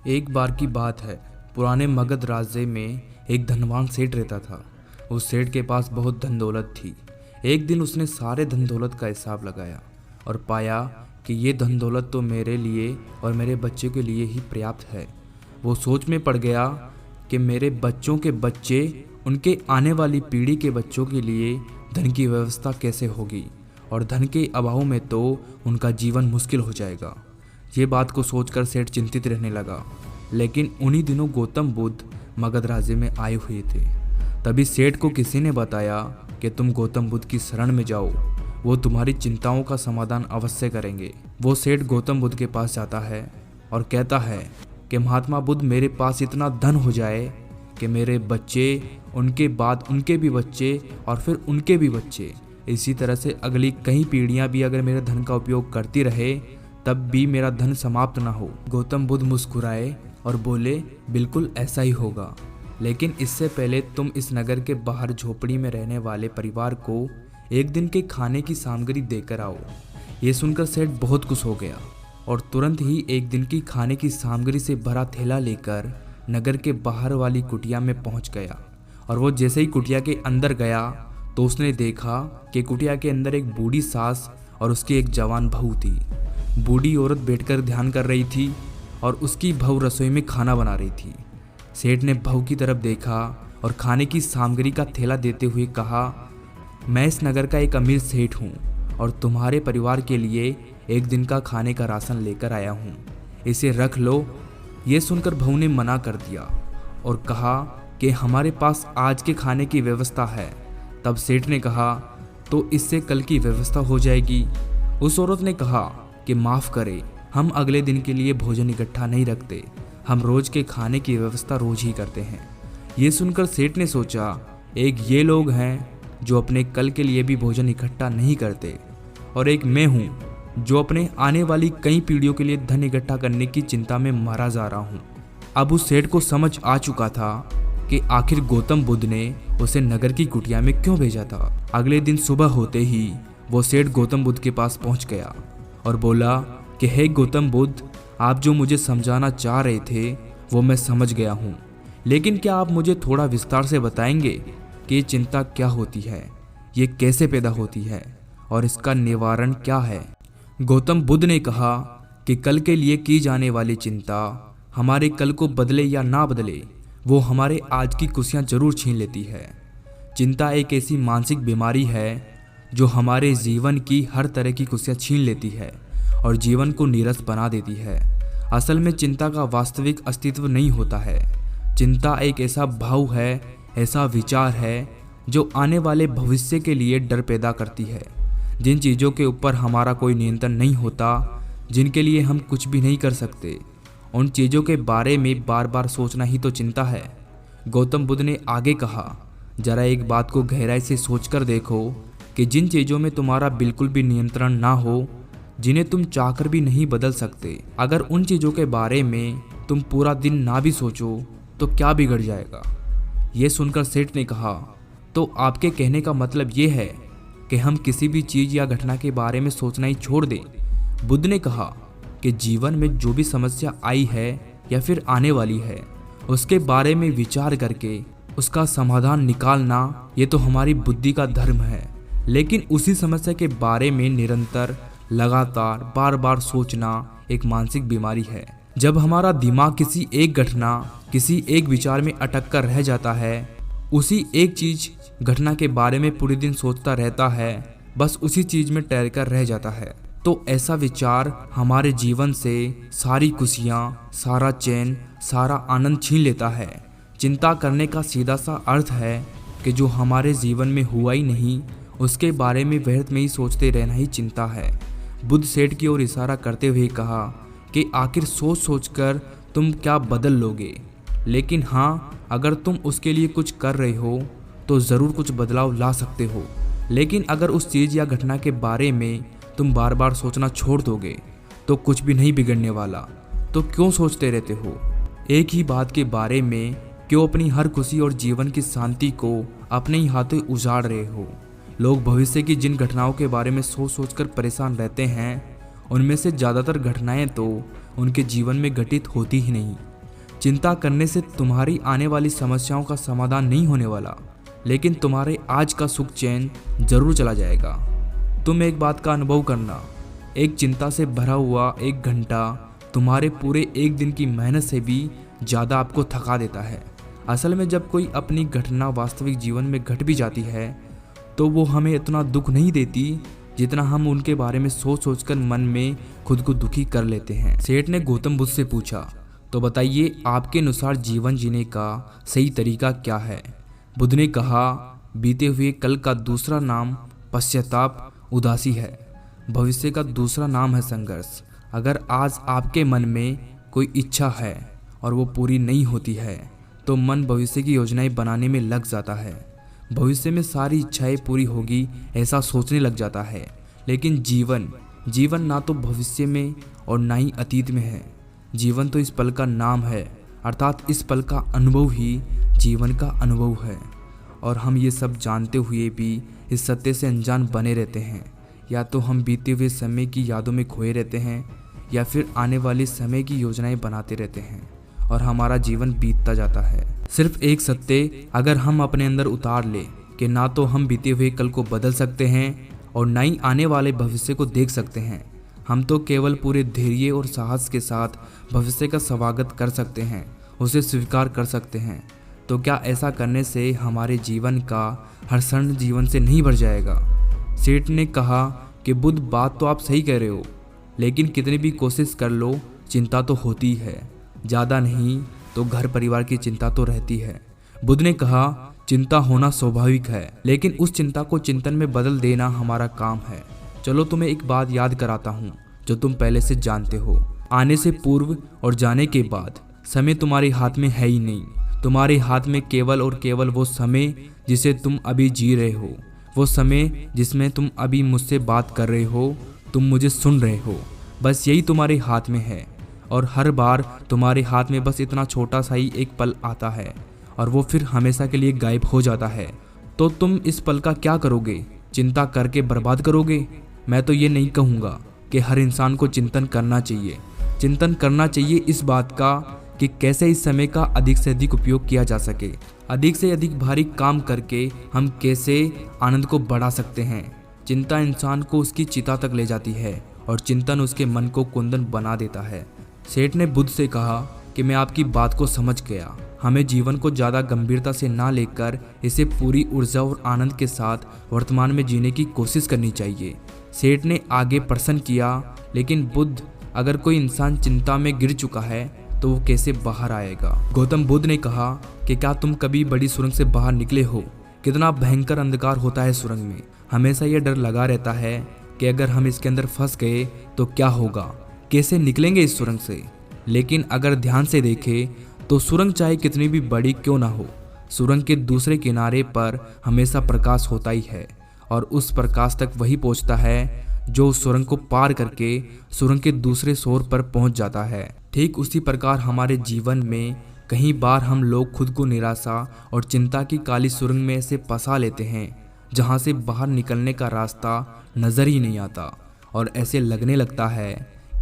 एक बार की बात है। पुराने मगध राज्य में एक धनवान सेठ रहता था। उस सेठ के पास बहुत धन दौलत थी। एक दिन उसने सारे धन दौलत का हिसाब लगाया और पाया कि ये धन दौलत तो मेरे लिए और मेरे बच्चे के लिए ही पर्याप्त है। वो सोच में पड़ गया कि मेरे बच्चों के बच्चे, उनके आने वाली पीढ़ी के बच्चों के लिए धन की व्यवस्था कैसे होगी, और धन के अभाव में तो उनका जीवन मुश्किल हो जाएगा। ये बात को सोचकर सेठ चिंतित रहने लगा। लेकिन उन्हीं दिनों गौतम बुद्ध मगध राज्य में आए हुए थे। तभी सेठ को किसी ने बताया कि तुम गौतम बुद्ध की शरण में जाओ, वो तुम्हारी चिंताओं का समाधान अवश्य करेंगे। वो सेठ गौतम बुद्ध के पास जाता है और कहता है कि महात्मा बुद्ध, मेरे पास इतना धन हो जाए कि मेरे बच्चे, उनके बाद उनके भी बच्चे और फिर उनके भी बच्चे, इसी तरह से अगली कई पीढ़ियां भी अगर मेरे धन का उपयोग करती रहे तब भी मेरा धन समाप्त ना हो। गौतम बुद्ध मुस्कुराए और बोले, बिल्कुल ऐसा ही होगा, लेकिन इससे पहले तुम इस नगर के बाहर झोपड़ी में रहने वाले परिवार को एक दिन के खाने की सामग्री देकर आओ। ये सुनकर सेठ बहुत खुश हो गया और तुरंत ही एक दिन की खाने की सामग्री से भरा थैला लेकर नगर के बाहर वाली कुटिया में पहुंच गया। और वो जैसे ही कुटिया के अंदर गया तो उसने देखा कि कुटिया के अंदर एक बूढ़ी सास और उसकी एक जवान बहू थी। बूढ़ी औरत बैठकर ध्यान कर रही थी और उसकी बहू रसोई में खाना बना रही थी। सेठ ने बहू की तरफ देखा और खाने की सामग्री का थैला देते हुए कहा, मैं इस नगर का एक अमीर सेठ हूँ और तुम्हारे परिवार के लिए एक दिन का खाने का राशन लेकर आया हूँ, इसे रख लो। ये सुनकर बहू ने मना कर दिया और कहा कि हमारे पास आज के खाने की व्यवस्था है। तब सेठ ने कहा, तो इससे कल की व्यवस्था हो जाएगी। उस औरत ने कहा कि माफ़ करें, हम अगले दिन के लिए भोजन इकट्ठा नहीं रखते, हम रोज के खाने की व्यवस्था रोज ही करते हैं। ये सुनकर सेठ ने सोचा, एक ये लोग हैं जो अपने कल के लिए भी भोजन इकट्ठा नहीं करते, और एक मैं हूँ जो अपने आने वाली कई पीढ़ियों के लिए धन इकट्ठा करने की चिंता में मारा जा रहा हूँ। अब उस सेठ को समझ आ चुका था कि आखिर गौतम बुद्ध ने उसे नगर की कुटिया में क्यों भेजा था। अगले दिन सुबह होते ही वो सेठ गौतम बुद्ध के पास पहुंच गया और बोला कि हे गौतम बुद्ध, आप जो मुझे समझाना चाह रहे थे वो मैं समझ गया हूँ, लेकिन क्या आप मुझे थोड़ा विस्तार से बताएंगे कि ये चिंता क्या होती है, ये कैसे पैदा होती है और इसका निवारण क्या है। गौतम बुद्ध ने कहा कि कल के लिए की जाने वाली चिंता हमारे कल को बदले या ना बदले, वो हमारे आज की खुशियाँ जरूर छीन लेती है। चिंता एक ऐसी मानसिक बीमारी है जो हमारे जीवन की हर तरह की खुशियाँ छीन लेती है और जीवन को नीरस बना देती है। असल में चिंता का वास्तविक अस्तित्व नहीं होता है। चिंता एक ऐसा भाव है, ऐसा विचार है जो आने वाले भविष्य के लिए डर पैदा करती है। जिन चीज़ों के ऊपर हमारा कोई नियंत्रण नहीं होता, जिनके लिए हम कुछ भी नहीं कर सकते, उन चीज़ों के बारे में बार बार सोचना ही तो चिंता है। गौतम बुद्ध ने आगे कहा, जरा एक बात को गहराई से सोचकर देखो कि जिन चीज़ों में तुम्हारा बिल्कुल भी नियंत्रण ना हो, जिन्हें तुम चाहकर भी नहीं बदल सकते, अगर उन चीज़ों के बारे में तुम पूरा दिन ना भी सोचो तो क्या बिगड़ जाएगा। ये सुनकर सेठ ने कहा, तो आपके कहने का मतलब ये है कि हम किसी भी चीज़ या घटना के बारे में सोचना ही छोड़ दें। बुद्ध ने कहा कि जीवन में जो भी समस्या आई है या फिर आने वाली है, उसके बारे में विचार करके उसका समाधान निकालना, ये तो हमारी बुद्धि का धर्म है। लेकिन उसी समस्या के बारे में निरंतर, लगातार, बार बार सोचना एक मानसिक बीमारी है। जब हमारा दिमाग किसी एक घटना, किसी एक विचार में अटक कर रह जाता है, उसी एक चीज, घटना के बारे में पूरे दिन सोचता रहता है, बस उसी चीज में ठहर कर रह जाता है, तो ऐसा विचार हमारे जीवन से सारी खुशियाँ, सारा चैन, सारा आनंद छीन लेता है। चिंता करने का सीधा सा अर्थ है कि जो हमारे जीवन में हुआ ही नहीं, उसके बारे में व्यर्थ में ही सोचते रहना ही चिंता है। बुद्ध सेठ की ओर इशारा करते हुए कहा कि आखिर सोच सोचकर तुम क्या बदल लोगे, लेकिन हाँ, अगर तुम उसके लिए कुछ कर रहे हो तो ज़रूर कुछ बदलाव ला सकते हो। लेकिन अगर उस चीज़ या घटना के बारे में तुम बार बार सोचना छोड़ दोगे तो कुछ भी नहीं बिगड़ने वाला। तो क्यों सोचते रहते हो एक ही बात के बारे में? क्यों अपनी हर खुशी और जीवन की शांति को अपने ही हाथों उजाड़ रहे हो? लोग भविष्य की जिन घटनाओं के बारे में सोच सोचकर परेशान रहते हैं, उनमें से ज़्यादातर घटनाएं तो उनके जीवन में घटित होती ही नहीं। चिंता करने से तुम्हारी आने वाली समस्याओं का समाधान नहीं होने वाला, लेकिन तुम्हारे आज का सुख चैन जरूर चला जाएगा। तुम एक बात का अनुभव करना, एक चिंता से भरा हुआ 1 घंटा तुम्हारे पूरे एक दिन की मेहनत से भी ज़्यादा आपको थका देता है। असल में जब कोई अपनी घटना वास्तविक जीवन में घट भी जाती है तो वो हमें इतना दुख नहीं देती जितना हम उनके बारे में सोच सोचकर मन में खुद को दुखी कर लेते हैं। सेठ ने गौतम बुद्ध से पूछा, तो बताइए आपके अनुसार जीवन जीने का सही तरीका क्या है? बुद्ध ने कहा, बीते हुए कल का दूसरा नाम पश्चाताप उदासी है, भविष्य का दूसरा नाम है संघर्ष। अगर आज आपके मन में कोई इच्छा है और वो पूरी नहीं होती है तो मन भविष्य की योजनाएं बनाने में लग जाता है। भविष्य में सारी इच्छाएं पूरी होगी ऐसा सोचने लग जाता है। लेकिन जीवन ना तो भविष्य में और ना ही अतीत में है। जीवन तो इस पल का नाम है, अर्थात इस पल का अनुभव ही जीवन का अनुभव है। और हम ये सब जानते हुए भी इस सत्य से अनजान बने रहते हैं। या तो हम बीते हुए समय की यादों में खोए रहते हैं या फिर आने वाले समय की योजनाएं बनाते रहते हैं और हमारा जीवन बीतता जाता है। सिर्फ एक सत्य अगर हम अपने अंदर उतार ले कि ना तो हम बीते हुए कल को बदल सकते हैं और ना ही आने वाले भविष्य को देख सकते हैं, हम तो केवल पूरे धैर्य और साहस के साथ भविष्य का स्वागत कर सकते हैं, उसे स्वीकार कर सकते हैं। तो क्या ऐसा करने से हमारे जीवन का हर क्षण जीवन से नहीं भर जाएगा? सेठ ने कहा कि बुद्ध, बात तो आप सही कह रहे हो, लेकिन कितनी भी कोशिश कर लो चिंता तो होती है, ज़्यादा नहीं तो घर परिवार की चिंता तो रहती है। बुद्ध ने कहा, चिंता होना स्वाभाविक है, लेकिन उस चिंता को चिंतन में बदल देना हमारा काम है। चलो तुम्हें एक बात याद कराता हूँ जो तुम पहले से जानते हो। आने से पूर्व और जाने के बाद समय तुम्हारे हाथ में है ही नहीं। तुम्हारे हाथ में केवल और केवल वो समय जिसे तुम अभी जी रहे हो, वो समय जिसमें तुम अभी मुझसे बात कर रहे हो, तुम मुझे सुन रहे हो, बस यही तुम्हारे हाथ में है। और हर बार तुम्हारे हाथ में बस इतना छोटा सा ही एक पल आता है और वो फिर हमेशा के लिए गायब हो जाता है। तो तुम इस पल का क्या करोगे? चिंता करके बर्बाद करोगे? मैं तो ये नहीं कहूँगा कि हर इंसान को चिंतन करना चाहिए। चिंतन करना चाहिए इस बात का कि कैसे इस समय का अधिक से अधिक उपयोग किया जा सके, अधिक से अधिक भारी काम करके हम कैसे आनंद को बढ़ा सकते हैं। चिंता इंसान को उसकी चिता तक ले जाती है और चिंतन उसके मन को कुंदन बना देता है। सेठ ने बुद्ध से कहा कि मैं आपकी बात को समझ गया। हमें जीवन को ज़्यादा गंभीरता से ना लेकर इसे पूरी ऊर्जा और आनंद के साथ वर्तमान में जीने की कोशिश करनी चाहिए। सेठ ने आगे प्रश्न किया, लेकिन बुद्ध, अगर कोई इंसान चिंता में गिर चुका है तो वो कैसे बाहर आएगा? गौतम बुद्ध ने कहा कि क्या तुम कभी बड़ी सुरंग से बाहर निकले हो? कितना भयंकर अंधकार होता है सुरंग में। हमेशा यह डर लगा रहता है कि अगर हम इसके अंदर फंस गए तो क्या होगा, कैसे निकलेंगे इस सुरंग से। लेकिन अगर ध्यान से देखें तो सुरंग चाहे कितनी भी बड़ी क्यों ना हो, सुरंग के दूसरे किनारे पर हमेशा प्रकाश होता ही है और उस प्रकाश तक वही पहुंचता है जो उस सुरंग को पार करके सुरंग के दूसरे छोर पर पहुंच जाता है। ठीक उसी प्रकार हमारे जीवन में कई बार हम लोग खुद को निराशा और चिंता की काली सुरंग में से फंसा लेते हैं जहां से बाहर निकलने का रास्ता नजर ही नहीं आता और ऐसे लगने लगता है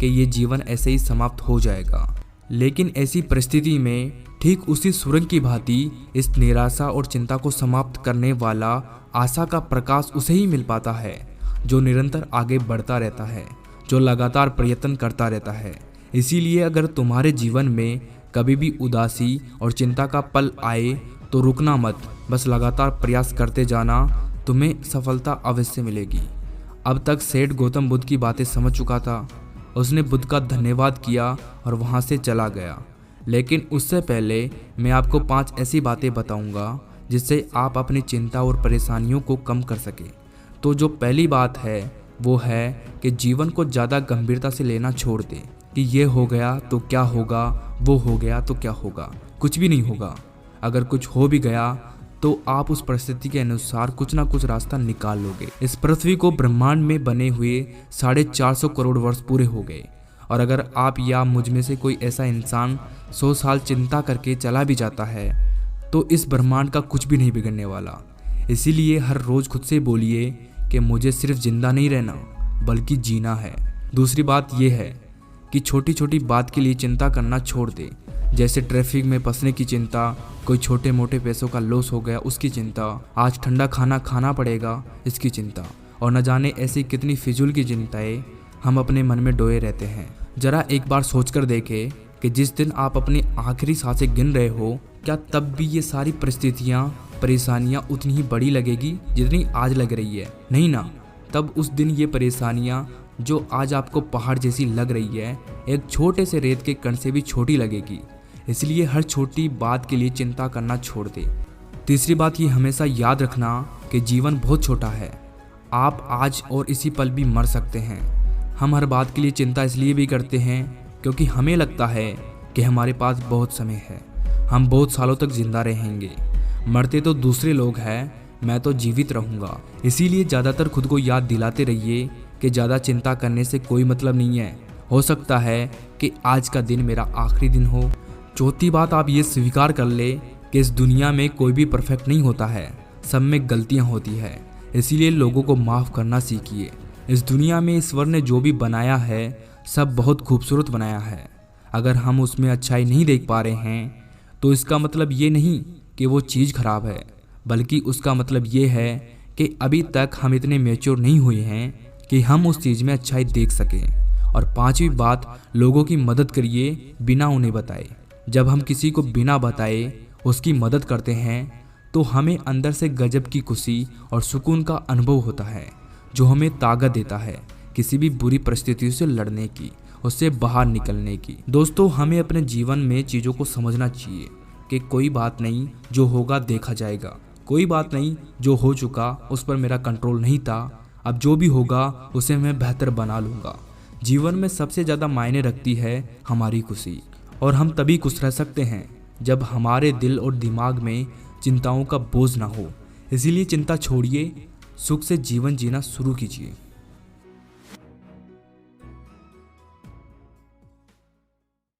कि ये जीवन ऐसे ही समाप्त हो जाएगा। लेकिन ऐसी परिस्थिति में ठीक उसी सुरंग की भांति इस निराशा और चिंता को समाप्त करने वाला आशा का प्रकाश उसे ही मिल पाता है जो निरंतर आगे बढ़ता रहता है, जो लगातार प्रयत्न करता रहता है। इसीलिए अगर तुम्हारे जीवन में कभी भी उदासी और चिंता का पल आए तो रुकना मत, बस लगातार प्रयास करते जाना, तुम्हें सफलता अवश्य मिलेगी। अब तक सेठ गौतम बुद्ध की बातें समझ चुका था। उसने बुद्ध का धन्यवाद किया और वहाँ से चला गया। लेकिन उससे पहले मैं आपको 5 ऐसी बातें बताऊंगा जिससे आप अपनी चिंता और परेशानियों को कम कर सकें। तो जो पहली बात है वो है कि जीवन को ज़्यादा गंभीरता से लेना छोड़ दें कि ये हो गया तो क्या होगा, वो हो गया तो क्या होगा। कुछ भी नहीं होगा। अगर कुछ हो भी गया तो आप उस परिस्थिति के अनुसार कुछ ना कुछ रास्ता निकाल लोगे। इस पृथ्वी को ब्रह्मांड में बने हुए 450 करोड़ वर्ष पूरे हो गए और अगर आप या मुझ में से कोई ऐसा इंसान 100 साल चिंता करके चला भी जाता है तो इस ब्रह्मांड का कुछ भी नहीं बिगड़ने वाला। इसीलिए हर रोज खुद से बोलिए कि मुझे सिर्फ जिंदा नहीं रहना बल्कि जीना है। दूसरी बात यह है कि छोटी छोटी बात के लिए चिंता करना छोड़ दे। जैसे ट्रैफिक में फंसने की चिंता, कोई छोटे मोटे पैसों का लॉस हो गया उसकी चिंता, आज ठंडा खाना खाना पड़ेगा इसकी चिंता, और न जाने ऐसी कितनी फिजूल की चिंताएं हम अपने मन में डोए रहते हैं। जरा एक बार सोचकर देखें कि जिस दिन आप अपनी आखिरी सांसें गिन रहे हो, क्या तब भी ये सारी परिस्थितियाँ, परेशानियाँ उतनी ही बड़ी लगेगी जितनी आज लग रही है? नहीं ना। तब उस दिन ये परेशानियाँ जो आज आपको पहाड़ जैसी लग रही है, एक छोटे से रेत के कण से भी छोटी लगेगी। इसलिए हर छोटी बात के लिए चिंता करना छोड़ दे। तीसरी बात, ये हमेशा याद रखना कि जीवन बहुत छोटा है। आप आज और इसी पल भी मर सकते हैं। हम हर बात के लिए चिंता इसलिए भी करते हैं क्योंकि हमें लगता है कि हमारे पास बहुत समय है, हम बहुत सालों तक जिंदा रहेंगे। मरते तो दूसरे लोग हैं, मैं तो जीवित रहूँगा। इसीलिए ज़्यादातर खुद को याद दिलाते रहिए कि ज़्यादा चिंता करने से कोई मतलब नहीं है। हो सकता है कि आज का दिन मेरा आखिरी दिन हो। चौथी बात, आप ये स्वीकार कर ले कि इस दुनिया में कोई भी परफेक्ट नहीं होता है, सब में गलतियाँ होती है। इसीलिए लोगों को माफ़ करना सीखिए। इस दुनिया में ईश्वर ने जो भी बनाया है सब बहुत खूबसूरत बनाया है। अगर हम उसमें अच्छाई नहीं देख पा रहे हैं तो इसका मतलब ये नहीं कि वो चीज़ खराब है, बल्कि उसका मतलब ये है कि अभी तक हम इतने मैच्योर नहीं हुए हैं कि हम उस चीज़ में अच्छाई देख सकें। और पांचवी बात, लोगों की मदद करिए बिना उन्हें बताए। जब हम किसी को बिना बताए उसकी मदद करते हैं तो हमें अंदर से गजब की खुशी और सुकून का अनुभव होता है, जो हमें ताकत देता है किसी भी बुरी परिस्थितियों से लड़ने की, उससे बाहर निकलने की। दोस्तों, हमें अपने जीवन में चीज़ों को समझना चाहिए कि कोई बात नहीं, जो होगा देखा जाएगा। कोई बात नहीं, जो हो चुका उस पर मेरा कंट्रोल नहीं था, अब जो भी होगा उसे मैं बेहतर बना लूँगा। जीवन में सबसे ज़्यादा मायने रखती है हमारी खुशी, और हम तभी खुश रह सकते हैं जब हमारे दिल और दिमाग में चिंताओं का बोझ ना हो। इसीलिए चिंता छोड़िए, सुख से जीवन जीना शुरू कीजिए।